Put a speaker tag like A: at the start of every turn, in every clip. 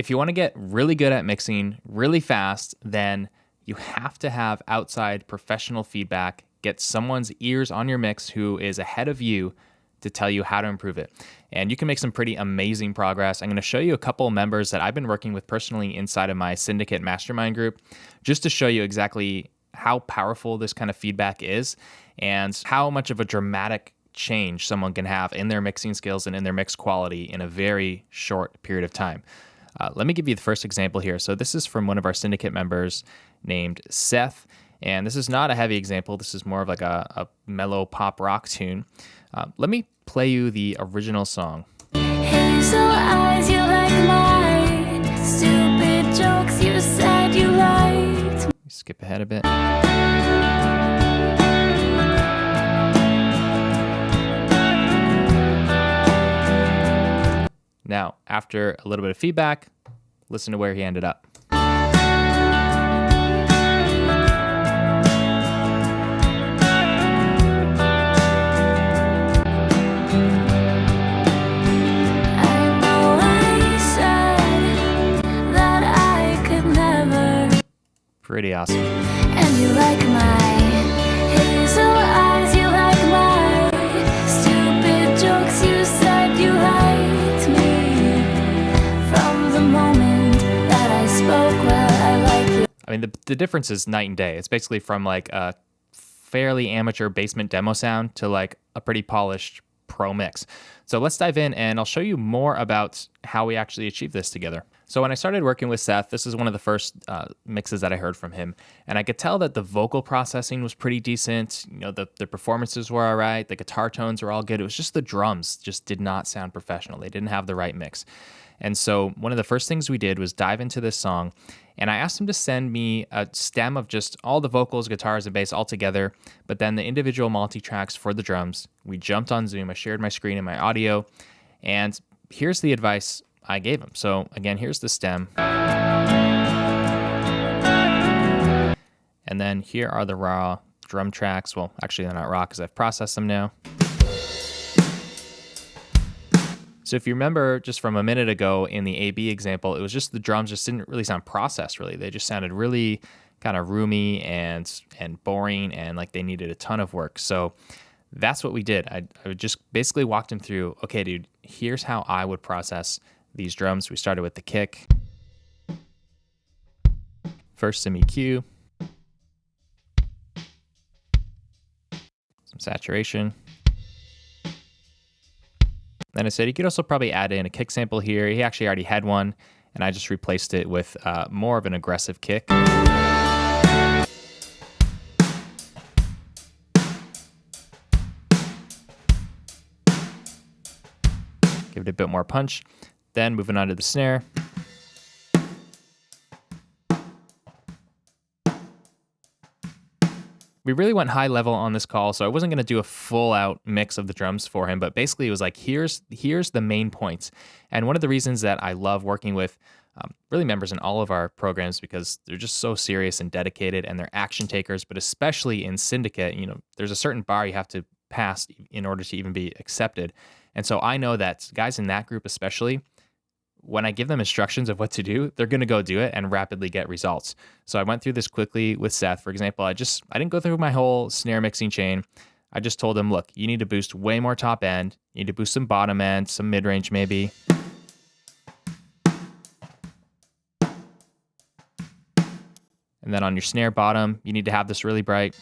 A: If you want to get really good at mixing really fast, then you have to have outside professional feedback, get someone's ears on your mix who is ahead of you to tell you how to improve it. And you can make some pretty amazing progress. I'm going to show you a couple of members that I've been working with personally inside of my Syndicate Mastermind group, just to show you exactly how powerful this kind of feedback is and how much of a dramatic change someone can have in their mixing skills and in their mix quality in a very short period of time. Let me give you the first example here. So this is from one of our Syndicate members named Seth. And this is not a heavy example. This is more of like a mellow pop rock tune. Let me play you the original song.
B: Hazel eyes, you like mine. Stupid jokes you said you liked.
A: Skip ahead a bit. Now, after a little bit of feedback, listen to where he ended up. Pretty awesome.
B: And you like my hazel eyes, you like my stupid jokes you said you liked me. From the moment that I spoke, well, I like you.
A: I mean, the difference is night and day. It's basically from like a fairly amateur basement demo sound to like a pretty polished pro mix. So let's dive in and I'll show you more about how we actually achieve this together. So when I started working with Seth, this is one of the first mixes that I heard from him. And I could tell that the vocal processing was pretty decent. You know, the performances were all right. The guitar tones were all good. It was just the drums just did not sound professional. They didn't have the right mix. And so one of the first things we did was dive into this song. And I asked him to send me a stem of just all the vocals, guitars, and bass all together, but then the individual multi-tracks for the drums. We jumped on Zoom. I shared my screen and my audio. And here's the advice I gave him. So again, here's the stem. And then here are the raw drum tracks. Well, actually they're not raw because I've processed them now. So if you remember just from a minute ago in the A-B example, it was just the drums just didn't really sound processed really. They just sounded really kind of roomy and boring and like they needed a ton of work. So that's what we did. I just basically walked him through, okay, dude, here's how I would process these drums. We started with the kick. First some EQ. Some saturation. Then I said you could also probably add in a kick sample here. He actually already had one, and I just replaced it with more of an aggressive kick. Give it a bit more punch. Then moving on to the snare. We really went high level on this call, so I wasn't going to do a full out mix of the drums for him, but basically it was like, here's the main points. And one of the reasons that I love working with really members in all of our programs because they're just so serious and dedicated and they're action takers, but especially in Syndicate, you know, there's a certain bar you have to pass in order to even be accepted. And so I know that guys in that group especially, when I give them instructions of what to do, they're going to go do it and rapidly get results. So I went through this quickly with Seth. For example, I didn't go through my whole snare mixing chain. I just told him, look, you need to boost way more top end. You need to boost some bottom end, some mid-range maybe. And then on your snare bottom, you need to have this really bright.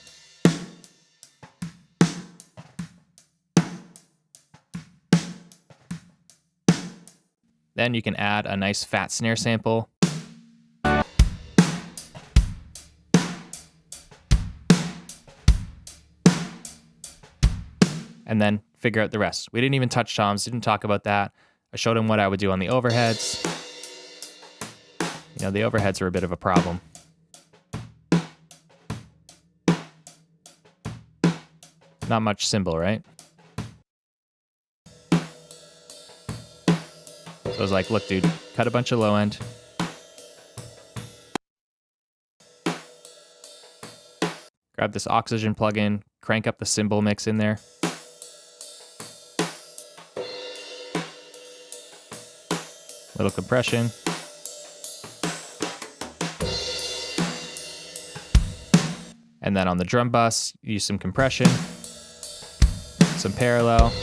A: Then you can add a nice fat snare sample. And then figure out the rest. We didn't even touch toms, didn't talk about that. I showed him what I would do on the overheads. You know, the overheads are a bit of a problem. Not much cymbal, right? So I was like, look, dude, cut a bunch of low end. Grab this oxygen plugin, crank up the cymbal mix in there. Little compression. And then on the drum bus, use some compression, some parallel.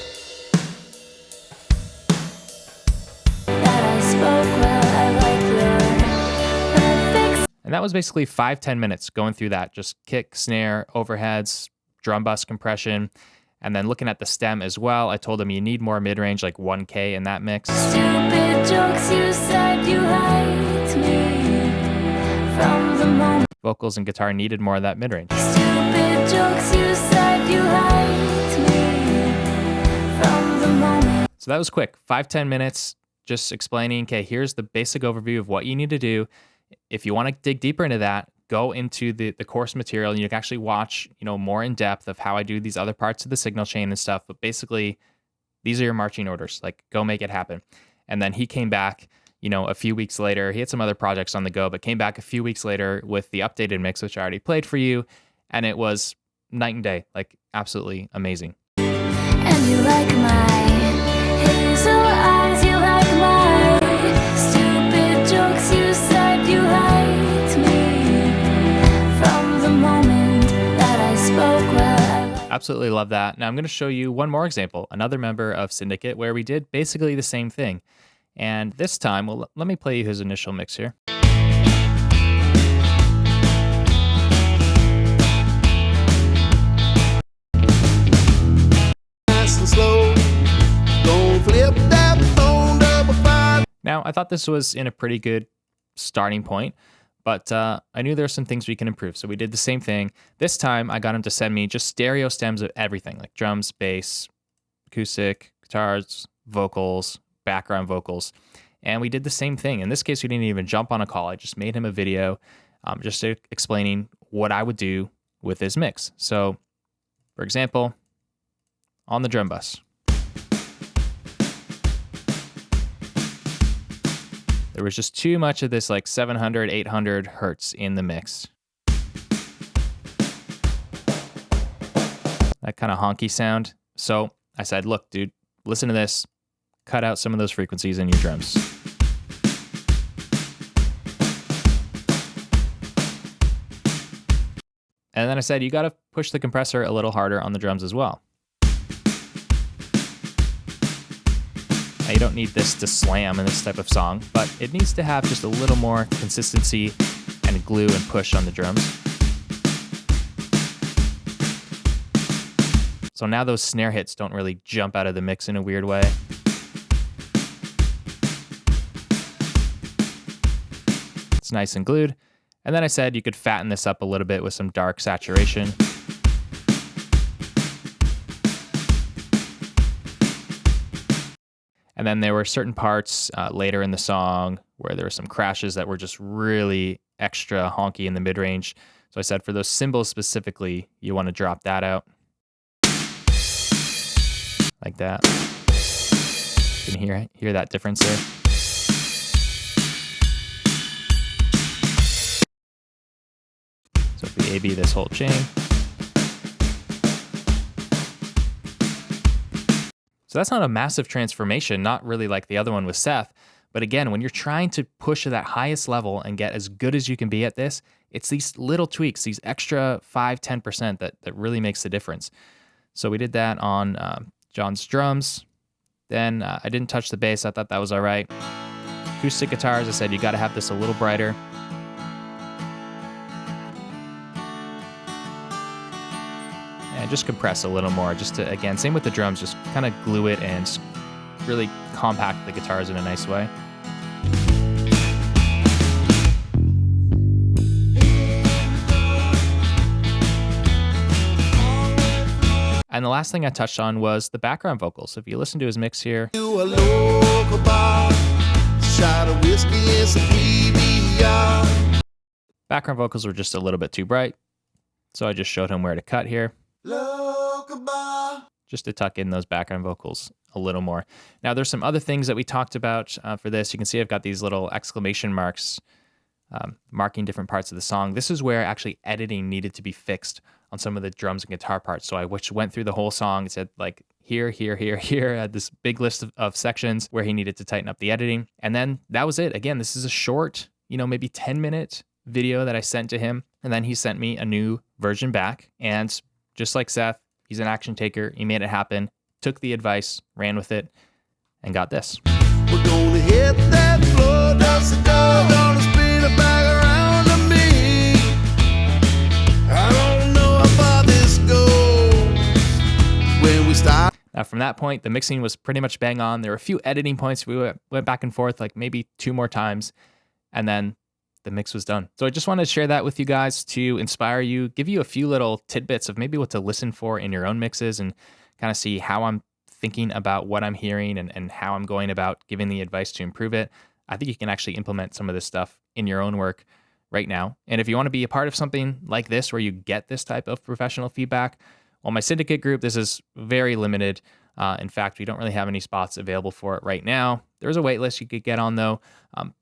A: And that was basically 5-10 minutes going through that. Just kick, snare, overheads, drum bus compression. And then looking at the stem as well, I told him you need more mid-range, like 1K in that mix.
B: Stupid jokes, you said you liked me from the moment.
A: Vocals and guitar needed more of that mid-range.
B: Stupid jokes, you said you liked me from the moment.
A: So that was quick, 5-10 minutes, just explaining, okay, here's the basic overview of what you need to do. If you want to dig deeper into that, go into the course material and you can actually watch, more in depth of how I do these other parts of the signal chain and stuff. But basically, these are your marching orders. Like, go make it happen. And then he came back, a few weeks later. He had some other projects on the go, but came back a few weeks later with the updated mix, which I already played for you. And it was night and day, like absolutely amazing.
B: And you like my hazel eyes, you like my stupid jokes, you said you liked me from the moment that I spoke well.
A: Absolutely love that. Now I'm going to show you one more example, another member of Syndicate, where we did basically the same thing. And this time, well, let me play you his initial mix here. Now, I thought this was in a pretty good starting point, but I knew there were some things we can improve. So we did the same thing. This time, I got him to send me just stereo stems of everything, like drums, bass, acoustic, guitars, vocals, background vocals. And we did the same thing. In this case, we didn't even jump on a call. I just made him a video just explaining what I would do with his mix. So, for example, on the drum bus. There was just too much of this like 700, 800 hertz in the mix. That kind of honky sound. So I said, look, dude, listen to this. Cut out some of those frequencies in your drums. And then I said, you got to push the compressor a little harder on the drums as well. Now, you don't need this to slam in this type of song, but it needs to have just a little more consistency and glue and push on the drums. So now those snare hits don't really jump out of the mix in a weird way. It's nice and glued. And then I said you could fatten this up a little bit with some dark saturation. And then there were certain parts later in the song where there were some crashes that were just really extra honky in the mid-range. So I said for those cymbals specifically, you want to drop that out. Like that. You can hear that difference there. So if we A-B this whole chain. So that's not a massive transformation, not really like the other one with Seth. But again, when you're trying to push to that highest level and get as good as you can be at this, it's these little tweaks, these extra 5-10% that really makes the difference. So we did that on John's drums. Then I didn't touch the bass. I thought that was all right. Acoustic guitars, I said you got to have this a little brighter. And just compress a little more, just to, again, same with the drums, just kind of glue it and really compact the guitars in a nice way. And the last thing I touched on was the background vocals. If you listen to his mix here. Background vocals were just a little bit too bright. So I just showed him where to cut here. Just to tuck in those background vocals a little more. Now there's some other things that we talked about for this. You can see I've got these little exclamation marks marking different parts of the song. This is where actually editing needed to be fixed on some of the drums and guitar parts. So I went through the whole song. It said like here, here, here, here. I had this big list of sections where he needed to tighten up the editing. And then that was it. Again, this is a short, maybe 10-minute video that I sent to him, and then he sent me a new version back. And just like Seth, he's an action taker. He made it happen, took the advice, ran with it, and got this.
C: We're gonna hit that floor, dust the door, gonna spin it back around to me. I don't know how far this goes when we start.
A: Now, from that point, the mixing was pretty much bang on. There were a few editing points. We went back and forth like maybe 2 more times, and then the mix was done. So I just wanted to share that with you guys to inspire you, give you a few little tidbits of maybe what to listen for in your own mixes, and kind of see how I'm thinking about what I'm hearing and how I'm going about giving the advice to improve it. I think you can actually implement some of this stuff in your own work right now. And if you want to be a part of something like this where you get this type of professional feedback, well, my syndicate group, this is very limited. In fact, we don't really have any spots available for it right now. There's a wait list you could get on though.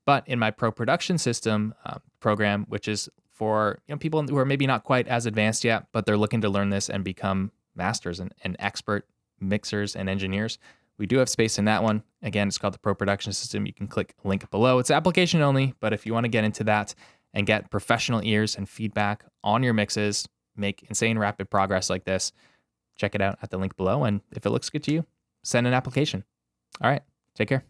A: But in my pro production system program, which is for people who are maybe not quite as advanced yet, but they're looking to learn this and become masters and expert mixers and engineers, we do have space in that one. Again, it's called the Pro Production System. You can click link below. It's application only, but if you want to get into that and get professional ears and feedback on your mixes, make insane rapid progress like this, check it out at the link below. And if it looks good to you, send an application. All right, take care.